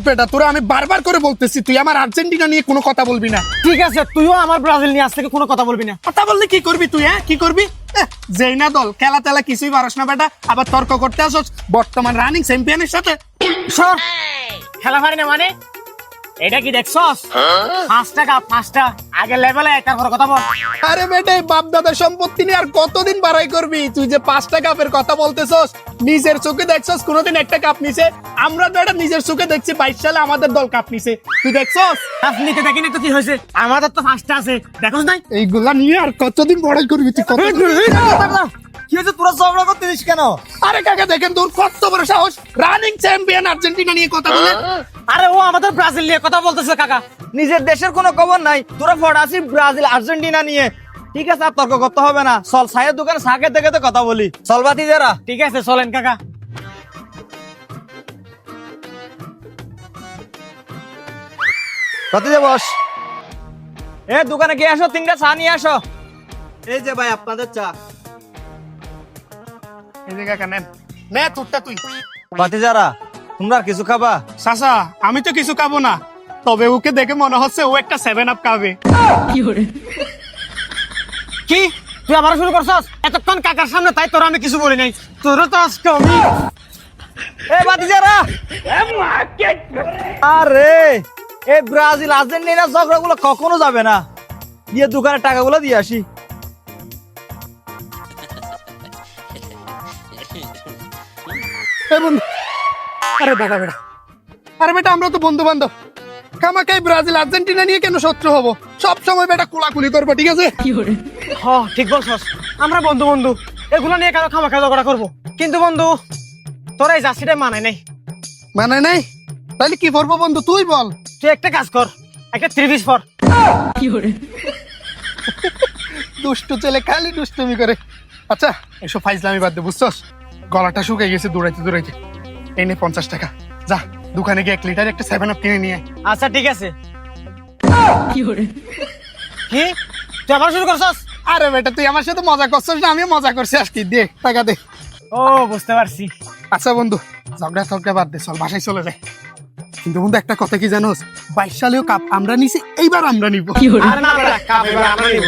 বেটা তোরা আমি বারবার করে বলতেছি তুই আমার আর্জেন্টিনা নিয়ে কোনো কথা বলবি না। ঠিক আছে, তুইও আমার ব্রাজিল নিয়ে আজ থেকে কোনো কথা বলবি না। কথা বললে কি করবি তুই? হ্যাঁ কি করবি? যেই না দল খেলা তেলা কিছুই পারস না বেটা, আবার তর্ক করতে আসছ বর্তমান রানিং চ্যাম্পিয়নের সাথে। সর, খেলা পারি না মানে? এটা কি দেখছস? 5 টাকা 5টা আগে লেভেলে তারপর কথা বল। আরে বেটা বাপ দাদার সম্পত্তি নিয়ে আর কতদিন বাড়াই করবি? তুই যে 5টা কাপের কথা বলতেছস, নিজের চোখে দেখছস কোনোদিন একটা কাপ নিছে? আমরা তো এটা নিজের চোখে দেখছি 22 সালে আমাদের দল কাপ নিছে, তুই দেখছস? কাপ নিতে দেখিনি তো কি হয়েছে, আমাদের তো 5টা আছে, দেখছস নাই? এইগুলা নিয়ে আর কতদিন বড়াই করবি তুই? কি হয়েছে, তোরা ঝগড়া করতেছিস কেন? আরে কাকা দেখেন তোর কত বড় সাহস, রানিং চ্যাম্পিয়ন আর্জেন্টিনা নিয়ে কথা বলে। আরে ও আমাদের ব্রাজিল নিয়ে কথা বলতেছে কাকা। নিজের দেশের কোনো খবর নাই, তোরা ফড়াসি ব্রাজিল আর্জেন্টিনা নিয়ে। ঠিক আছে, আর তর্ক করতে হবে না, চল সাহের দোকানে শাকের দেখে তো কথা বলি। চল বাতি যারা। ঠিক আছে চলেন কাকা। কত যে বস, এ দোকানে গিয়ে আসো, 3টা চা নিয়ে আসো। এই যে ভাই আপনাদের চা। এই যে কাকা নেন, নে তোরটা তুই। বাতি যারা, তোমরা আর কিছু খাবা? চাচা আমি তো কিছু খাবো না, তবে ওকে দেখে মনে হচ্ছে ও একটা 7 আপ খাবে। কি তুই আবার শুরু করছস? এতক্ষণ কাকার সামনে তাই তোর আমি কিছু বলি নাই, তোর তো আজকে আমি। এ বাতি যারা, আরে এই ব্রাজিল আর্জেন্টিনা ঝগড়া গুলো কখনো যাবে না, গিয়ে দোকানে টাকাগুলো দিয়ে আসি। এ বন্ধু, আরে বেটা বেটা, আরে বেটা আমরা তো বন্ধু বান্ধব, কামাকাই ব্রাজিল আর্জেন্টিনা নিয়ে কেন শত্রু হবো? সব সময় বেটা কোলাকুলি করবো, ঠিক আছে? হ্যাঁ ঠিক বলছস, আমরা বন্ধু বন্ধু, এগুলো নিয়ে কেন খামাখা ঝগড়া করবো? কিন্তু বন্ধু তোর এই জার্সিটা মানায় নাই। মানে নাই? তাহলে কি করবো বন্ধু তুই বল। তুই একটা কাজ কর, একটা 3 পিস পর। দুষ্টু ছেলে খালি দুষ্টুমি করে। আচ্ছা এসব ফাইজলামি বাদ দে, বুঝছস? গলাটা শুকিয়ে গেছে দৌড়াইতে দৌড়াইতে। এনে 50 টাকা, যা দোকানে গিয়ে 1 লিটার একটা 7 আপ কিনে নিয়ে আয়। আচ্ছা ঠিক আছে। কি তুই আবার শুরু করছস? আরে বেটা তুই আমার সাথে মজা করছিস না, আমিও মজা করছি আজকে, দে টাকা দে। ও বুঝতে পারছি। আচ্ছা বন্ধু ঝগড়া টগড়া বাদ দে, চল বাসায় চলে যায়। কিন্তু বন্ধু একটা কথা কি জানোস, 22 সালেও কাপ আমরা নিছি, এইবার আমরা নিব। আর না বেটা, কাপ এবার আমরা নিব।